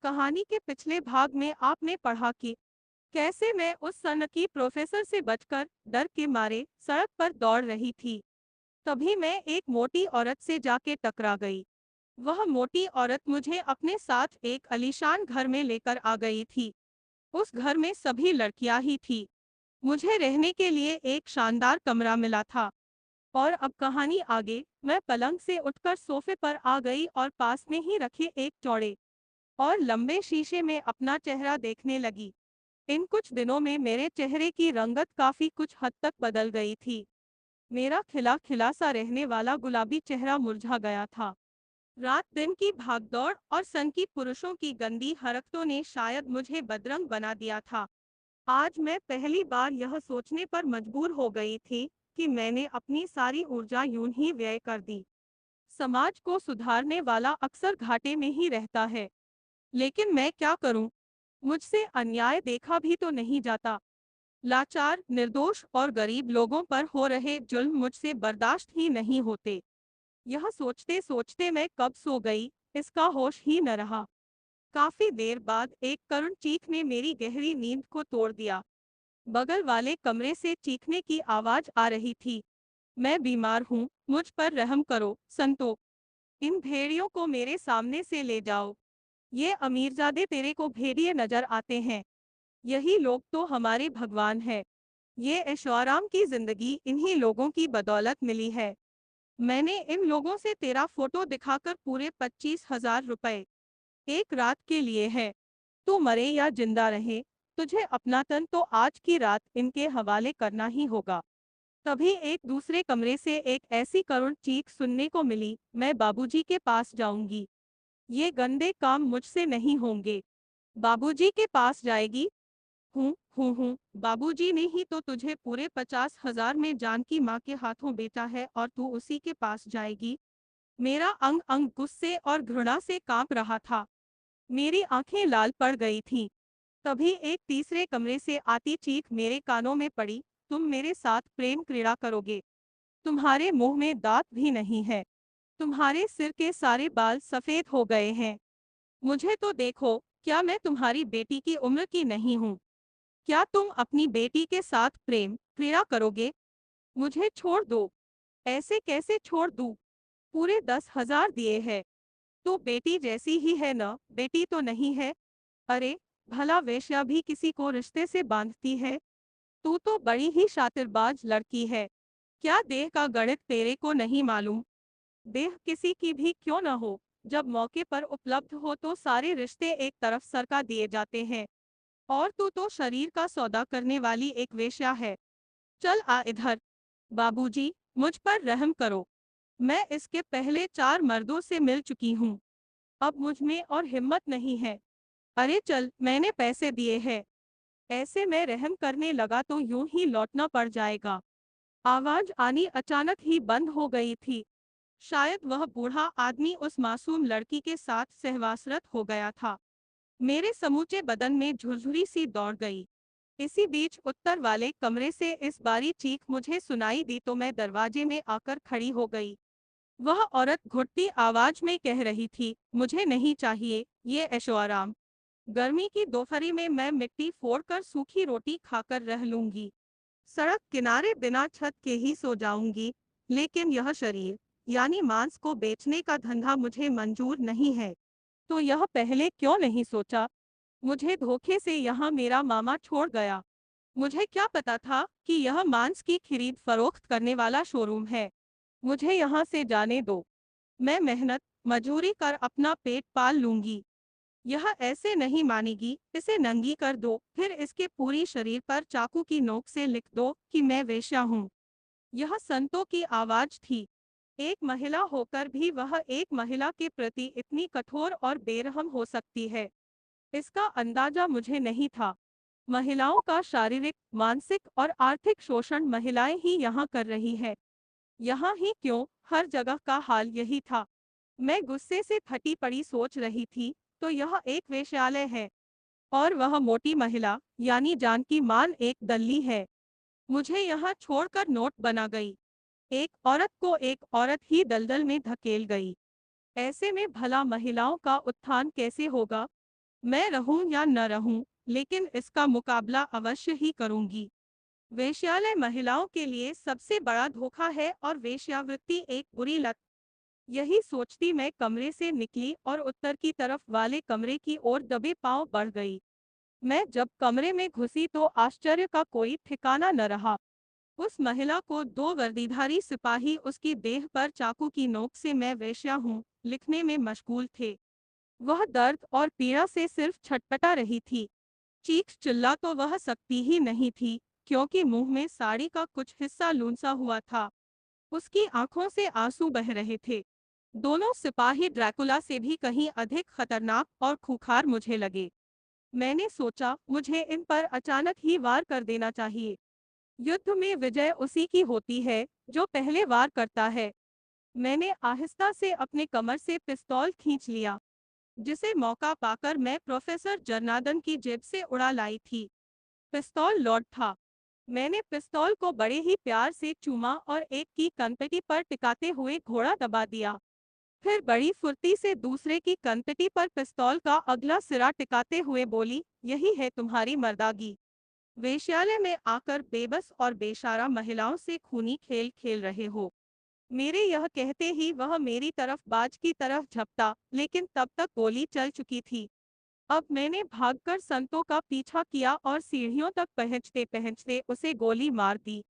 कहानी के पिछले भाग में आपने पढ़ा कि कैसे मैं उस सनकी प्रोफेसर से बचकर डर के मारे सड़क पर दौड़ रही थी। तभी मैं एक मोटी औरत से जाके टकरा गई। वह मोटी औरत मुझे अपने साथ एक आलीशान घर में लेकर आ गई थी। उस घर में सभी लड़कियां ही थी। मुझे रहने के लिए एक शानदार कमरा मिला था। और अब कहानी आगे, मैं पलंग से उठकर सोफे पर आ गई और पास में ही रखे एक चौड़े और लंबे शीशे में अपना चेहरा देखने लगी। इन कुछ दिनों में मेरे चेहरे की रंगत काफी कुछ हद तक बदल गई थी। मेरा खिला खिला सा रहने वाला गुलाबी चेहरा मुरझा गया था। रात दिन की भागदौड़ और सनकी पुरुषों की गंदी हरकतों ने शायद मुझे बदरंग बना दिया था। आज मैं पहली बार यह सोचने पर मजबूर हो गई थी कि मैंने अपनी सारी ऊर्जा यूं ही व्यय कर दी। समाज को सुधारने वाला अक्सर घाटे में ही रहता है, लेकिन मैं क्या करूं? मुझसे अन्याय देखा भी तो नहीं जाता। लाचार, निर्दोष और गरीब लोगों पर हो रहे जुल्म मुझसे बर्दाश्त ही नहीं होते। यह सोचते सोचते मैं कब सो गई, इसका होश ही न रहा। काफी देर बाद एक करुण चीख ने मेरी गहरी नींद को तोड़ दिया। बगल वाले कमरे से चीखने की आवाज आ रही थी। मैं बीमार हूँ, मुझ पर रहम करो, संतो। इन भेड़ियों को मेरे सामने से ले जाओ। ये अमीरजादे तेरे को भेड़िए नजर आते हैं। यही लोग तो हमारे भगवान है। ये ऐशोआराम की जिंदगी इन्हीं लोगों की बदौलत मिली है। मैंने इन लोगों से तेरा फोटो दिखाकर पूरे 25,000 रुपए एक रात के लिए है। तू मरे या जिंदा रहे, तुझे अपना तन तो आज की रात इनके हवाले करना ही होगा। तभी एक दूसरे कमरे से एक ऐसी करुण चीख सुनने को मिली, मैं बाबूजी के पास जाऊंगी। ये गंदे काम मुझसे नहीं होंगे। बाबूजी के पास जाएगी? हूँ, बाबूजी ने ही तो तुझे पूरे 50,000 में जानकी माँ के हाथों बेचा है और तू उसी के पास जाएगी? मेरा अंग अंग गुस्से और घृणा से कांप रहा था। मेरी आंखें लाल पड़ गई थीं। तभी एक तीसरे कमरे से आती चीख मेरे कानों में पड़ी, तुम मेरे साथ प्रेम क्रीड़ा करोगे? तुम्हारे मुंह में दांत भी नहीं है। तुम्हारे सिर के सारे बाल सफेद हो गए हैं। मुझे तो देखो, क्या मैं तुम्हारी बेटी की उम्र की नहीं हूँ? क्या तुम अपनी बेटी के साथ प्रेम क्रीड़ा करोगे? मुझे छोड़ दो। ऐसे कैसे छोड़ दूँ? पूरे 10,000 दिए हैं। तो बेटी जैसी ही है न, बेटी तो नहीं है। अरे, भला वेश्या भी किसी को रिश्ते से बांधती है? तू तो बड़ी ही शातिरबाज लड़की है। क्या देह का गणित तेरे को नहीं मालूम? देह किसी की भी क्यों न हो, जब मौके पर उपलब्ध हो तो सारे रिश्ते एक तरफ सरका दिए जाते हैं। और तू तो शरीर का सौदा करने वाली एक वेश्या है। चल आ इधर। बाबूजी, मुझ पर रहम करो। मैं इसके पहले 4 मर्दों से मिल चुकी हूँ। अब मुझ में और हिम्मत नहीं है। अरे चल, मैंने पैसे दिए हैं। ऐसे में रहम करने लगा तो यूं ही लौटना पड़ जाएगा। आवाज आनी अचानक ही बंद हो गई थी। शायद वह बूढ़ा आदमी उस मासूम लड़की के साथ सहवासरत हो गया था। मेरे समूचे बदन में झुरझुरी सी दौड़ गई। इसी बीच उत्तर वाले कमरे से इस बारी चीख मुझे सुनाई दी तो मैं दरवाजे में आकर खड़ी हो गई। वह औरत घुटती आवाज में कह रही थी, मुझे नहीं चाहिए ये ऐशोआराम। गर्मी की दोपहरी में मैं मिट्टी फोड़कर सूखी रोटी खाकर रह लूंगी। सड़क किनारे बिना छत के ही सो जाऊंगी। लेकिन यह शरीर, यानी मांस को बेचने का धंधा मुझे मंजूर नहीं है। तो यह पहले क्यों नहीं सोचा? मुझे धोखे से यहाँ मेरा मामा छोड़ गया। मुझे क्या पता था कि यह मांस की खरीद फरोख्त करने वाला शोरूम है। मुझे यहाँ से जाने दो। मैं मेहनत मजूरी कर अपना पेट पाल लूंगी। यह ऐसे नहीं मानेगी, इसे नंगी कर दो, फिर इसके पूरी शरीर पर चाकू की नोक से लिख दो कि मैं वेश्या हूँ। यह संतों की आवाज थी। एक महिला होकर भी वह एक महिला के प्रति इतनी कठोर और बेरहम हो सकती है, इसका अंदाजा मुझे नहीं था। महिलाओं का शारीरिक, मानसिक और आर्थिक शोषण महिलाएं ही यहाँ कर रही है। यहाँ ही क्यों, हर जगह का हाल यही था। मैं गुस्से से फटी पड़ी सोच रही थी, तो यह एक वेश्यालय है और वह मोटी महिला यानी जानकी मान एक दल्ली है। मुझे यहाँ छोड़कर नोट बना गई। एक औरत को एक औरत ही दलदल में धकेल गई। ऐसे में भला महिलाओं का उत्थान कैसे होगा? मैं रहूं या न रहूं, लेकिन इसका मुकाबला अवश्य ही करूंगी। वेश्यालय महिलाओं के लिए सबसे बड़ा धोखा है और वेश्यावृत्ति एक बुरी लत। यही सोचती मैं कमरे से निकली और उत्तर की तरफ वाले कमरे की ओर दबे पांव बढ़ गई। मैं जब कमरे में घुसी तो आश्चर्य का कोई ठिकाना न रहा। उस महिला को दो वर्दीधारी सिपाही उसकी देह पर चाकू की नोक से मैं वेश्या हूँ लिखने में मशगूल थे। वह दर्द और पीड़ा से सिर्फ छटपटा रही थी। चीख चिल्ला तो वह सकती ही नहीं थी, क्योंकि मुंह में साड़ी का कुछ हिस्सा लूंसा हुआ था। उसकी आंखों से आंसू बह रहे थे। दोनों सिपाही ड्रैकुला से भी कहीं अधिक खतरनाक और खूंखार मुझे लगे। मैंने सोचा मुझे इन पर अचानक ही वार कर देना चाहिए। युद्ध में विजय उसी की होती है जो पहले वार करता है। मैंने आहिस्ता से अपने कमर से पिस्तौल खींच लिया, जिसे मौका पाकर मैं प्रोफेसर जर्नादन की जेब से उड़ा लाई थी। पिस्तौल लौट था। मैंने पिस्तौल को बड़े ही प्यार से चूमा और एक की कनपटी पर टिकाते हुए घोड़ा दबा दिया। फिर बड़ी फुर्ती से दूसरे की कनपटी पर पिस्तौल का अगला सिरा टिकाते हुए बोली, यही है तुम्हारी मर्दागी। वेश्यालय में आकर बेबस और बेशारा महिलाओं से खूनी खेल खेल रहे हो। मेरे यह कहते ही वह मेरी तरफ बाज की तरफ झपटा, लेकिन तब तक गोली चल चुकी थी। अब मैंने भागकर संतों का पीछा किया और सीढ़ियों तक पहुंचते पहुंचते उसे गोली मार दी।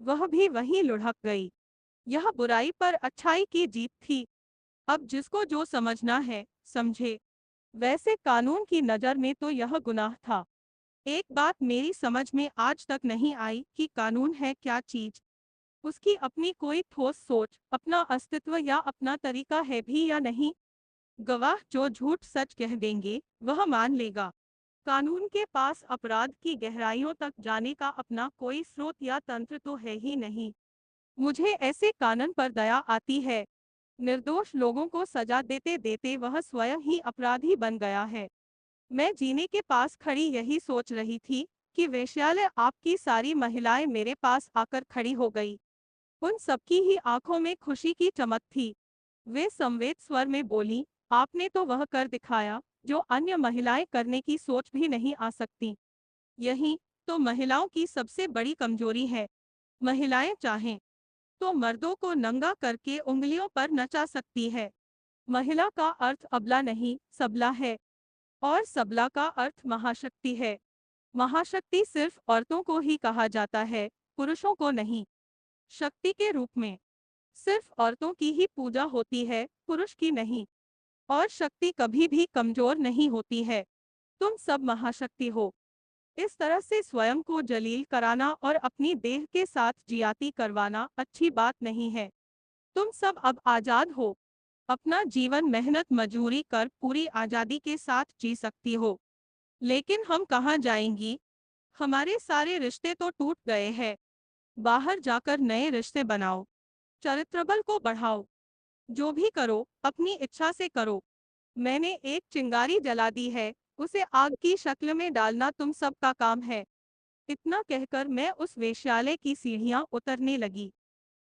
वह भी वहीं लुढ़क गई। यह बुराई पर अच्छाई की जीत थी। अब जिसको जो समझना है समझे। वैसे कानून की नज़र में तो यह गुनाह था। एक बात मेरी समझ में आज तक नहीं आई कि कानून है क्या चीज। उसकी अपनी कोई ठोस सोच, अपना अस्तित्व या अपना तरीका है भी या नहीं। गवाह जो झूठ सच कह देंगे वह मान लेगा। कानून के पास अपराध की गहराइयों तक जाने का अपना कोई स्रोत या तंत्र तो है ही नहीं। मुझे ऐसे कानून पर दया आती है। निर्दोष लोगों को सजा देते देते वह स्वयं ही अपराधी बन गया है। मैं जीने के पास खड़ी यही सोच रही थी कि वेश्यालय आपकी सारी महिलाएं मेरे पास आकर खड़ी हो गई। उन सबकी ही आंखों में खुशी की चमक थी। वे संवेद स्वर में बोली, आपने तो वह कर दिखाया जो अन्य महिलाएं करने की सोच भी नहीं आ सकती। यही तो महिलाओं की सबसे बड़ी कमजोरी है। महिलाएं चाहें तो मर्दों को नंगा करके उंगलियों पर नचा सकती है। महिला का अर्थ अबला नहीं, सबला है। और सबला का अर्थ महाशक्ति है। महाशक्ति सिर्फ औरतों को ही कहा जाता है, पुरुषों को नहीं। शक्ति के रूप में सिर्फ औरतों की ही पूजा होती है, पुरुष की नहीं। और शक्ति कभी भी कमजोर नहीं होती है। तुम सब महाशक्ति हो। इस तरह से स्वयं को जलील कराना और अपनी देह के साथ जियाती करवाना अच्छी बात नहीं है। तुम सब अब आजाद हो। अपना जीवन मेहनत मजदूरी कर पूरी आजादी के साथ जी सकती हो। लेकिन हम कहाँ जाएंगी? हमारे सारे रिश्ते तो टूट गए हैं। बाहर जाकर नए रिश्ते बनाओ। चरित्रबल को बढ़ाओ। जो भी करो अपनी इच्छा से करो। मैंने एक चिंगारी जला दी है, उसे आग की शक्ल में डालना तुम सबका काम है। इतना कहकर मैं उस वेश्यालय की सीढ़ियां उतरने लगी।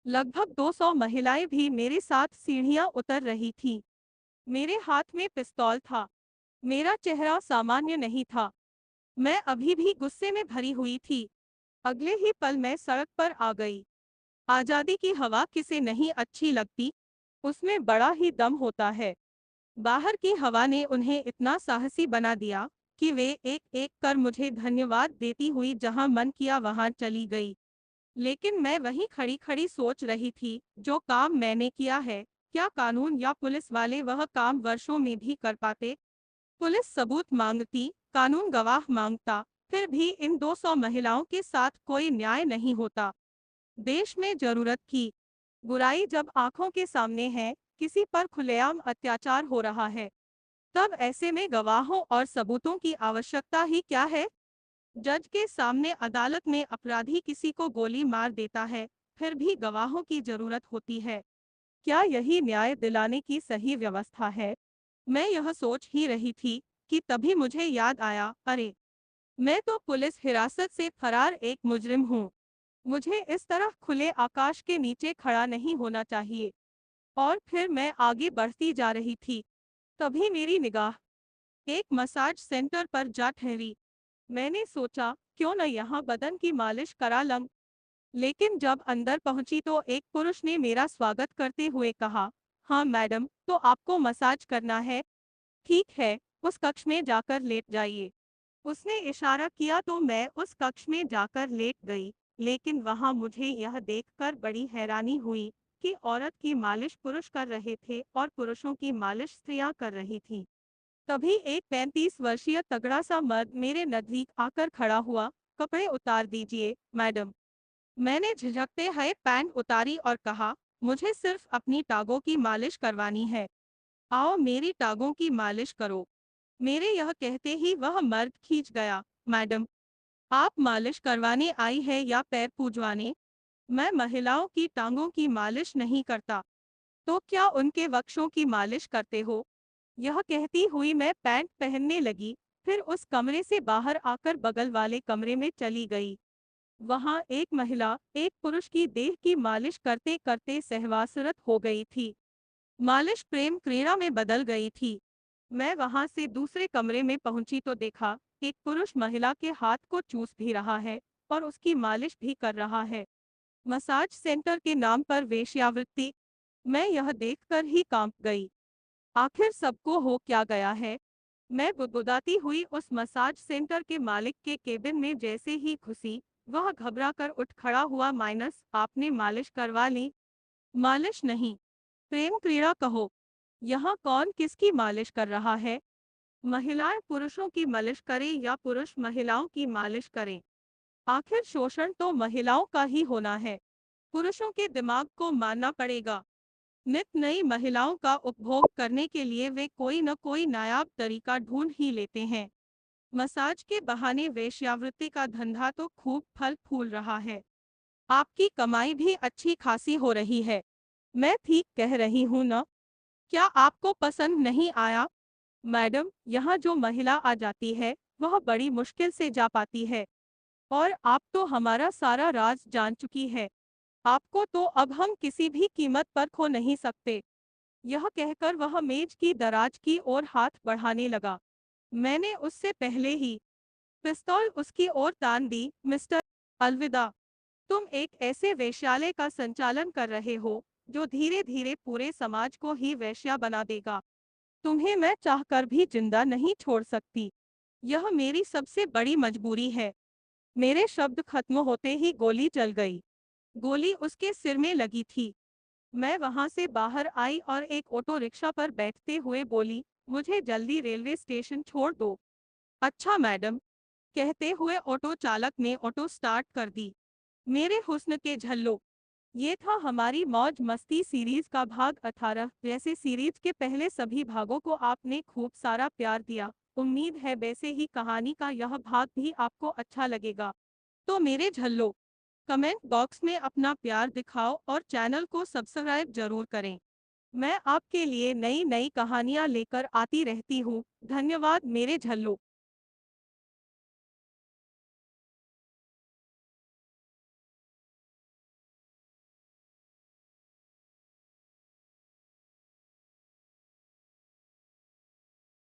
लगभग 200 महिलाएं भी मेरे साथ सीढ़ियां उतर रही थीं। मेरे हाथ में पिस्तौल था। मेरा चेहरा सामान्य नहीं था। मैं अभी भी गुस्से में भरी हुई थी। अगले ही पल मैं सड़क पर आ गई। आजादी की हवा किसे नहीं अच्छी लगती, उसमें बड़ा ही दम होता है। बाहर की हवा ने उन्हें इतना साहसी बना दिया कि वे एक एक कर मुझे धन्यवाद देती हुई जहां मन किया वहां चली गई। लेकिन मैं वहीं खड़ी खड़ी सोच रही थी, जो काम मैंने किया है, क्या कानून या पुलिस वाले वह काम वर्षों में भी कर पाते? पुलिस सबूत मांगती, कानून गवाह मांगता, फिर भी इन 200 महिलाओं के साथ कोई न्याय नहीं होता। देश में जरूरत की बुराई जब आंखों के सामने है, किसी पर खुलेआम अत्याचार हो रहा है, तब ऐसे में गवाहों और सबूतों की आवश्यकता ही क्या है? जज के सामने अदालत में अपराधी किसी को गोली मार देता है, फिर भी गवाहों की जरूरत होती है। क्या यही न्याय दिलाने की सही व्यवस्था है? मैं यह सोच ही रही थी कि तभी मुझे याद आया, अरे मैं तो पुलिस हिरासत से फरार एक मुजरिम हूँ। मुझे इस तरह खुले आकाश के नीचे खड़ा नहीं होना चाहिए। और फिर मैं आगे बढ़ती जा रही थी। तभी मेरी निगाह एक मसाज सेंटर पर जा ठहरी। मैंने सोचा क्यों न यहाँ बदन की मालिश करा लूं। लेकिन जब अंदर पहुंची तो एक पुरुष ने मेरा स्वागत करते हुए कहा, हाँ मैडम, तो आपको मसाज करना है? ठीक है, उस कक्ष में जाकर लेट जाइए। उसने इशारा किया तो मैं उस कक्ष में जाकर लेट गई, लेकिन वहां मुझे यह देखकर बड़ी हैरानी हुई कि औरत की मालिश पुरुष कर रहे थे और पुरुषों की मालिश स्त्रियां कर रही थीं। तभी एक 35 वर्षीय तगड़ा सा मर्द मेरे नजदीक आकर खड़ा हुआ। कपड़े उतार दीजिए मैडम। मैंने झिझकते हुए पैंट उतारी और कहा, मुझे सिर्फ अपनी टांगों की मालिश करवानी है। आओ मेरी टांगों की मालिश करो। मेरे यह कहते ही वह मर्द खींच गया। मैडम, आप मालिश करवाने आई है या पैर पूजवाने? मैं महिलाओं की टांगों की मालिश नहीं करता। तो क्या उनके वक्षों की मालिश करते हो? यह कहती हुई मैं पैंट पहनने लगी, फिर उस कमरे से बाहर आकर बगल वाले कमरे में चली गई। वहां एक महिला एक पुरुष की देह की मालिश करते करते सहवासरत हो गई थी। मालिश प्रेम क्रीड़ा में बदल गई थी। मैं वहां से दूसरे कमरे में पहुंची तो देखा एक पुरुष महिला के हाथ को चूस भी रहा है और उसकी मालिश भी कर रहा है। मसाज सेंटर के नाम पर वेश्यावृत्ति। मैं यह देखकर ही कांप गई। आखिर सबको हो क्या गया है? मैं बुदबुदाती हुई उस मसाज सेंटर के मालिक के केबिन में जैसे ही घुसी, वह घबराकर उठ खड़ा हुआ। माइनस, आपने मालिश करवा ली? मालिश नहीं, प्रेम क्रीड़ा कहो। यहाँ कौन किसकी मालिश कर रहा है? महिलाएं पुरुषों की मालिश करें या पुरुष महिलाओं की मालिश करें? आखिर शोषण तो महिलाओं का ही होना है। पुरुषों के दिमाग को मानना पड़ेगा। नित नई महिलाओं का उपभोग करने के लिए वे कोई न कोई नायाब तरीका ढूंढ ही लेते हैं। मसाज के बहाने वेश्यावृत्ति का धंधा तो खूब फल फूल रहा है। आपकी कमाई भी अच्छी खासी हो रही है। मैं ठीक कह रही हूँ न? क्या आपको पसंद नहीं आया? मैडम, यहाँ जो महिला आ जाती है वह बड़ी मुश्किल से जा पाती है। और आप तो हमारा सारा राज जान चुकी है। आपको तो अब हम किसी भी कीमत पर खो नहीं सकते। यह कहकर वह मेज की दराज की ओर हाथ बढ़ाने लगा। मैंने उससे पहले ही पिस्तौल उसकी ओर तान दी। मिस्टर, अलविदा। तुम एक ऐसे वेश्यालय का संचालन कर रहे हो जो धीरे धीरे पूरे समाज को ही वेश्या बना देगा। तुम्हें मैं चाहकर भी जिंदा नहीं छोड़ सकती। यह मेरी सबसे बड़ी मजबूरी है। मेरे शब्द खत्म होते ही गोली चल गई। गोली उसके सिर में लगी थी। मैं वहां से बाहर आई और एक ऑटो रिक्शा पर बैठते हुए बोली, मुझे जल्दी रेलवे स्टेशन छोड़ दो। अच्छा मैडम, कहते हुए ऑटो चालक ने ऑटो स्टार्ट कर दी। मेरे हुस्न के झल्लो। ये था हमारी मौज मस्ती सीरीज का भाग 18। जैसे सीरीज के पहले सभी भागों को आपने खूब सारा प्यार दिया, उम्मीद है वैसे ही कहानी का यह भाग भी आपको अच्छा लगेगा। तो मेरे झल्लो, कमेंट बॉक्स में अपना प्यार दिखाओ और चैनल को सब्सक्राइब जरूर करें। मैं आपके लिए नई नई कहानियां लेकर आती रहती हूँ। धन्यवाद मेरे झल्लो।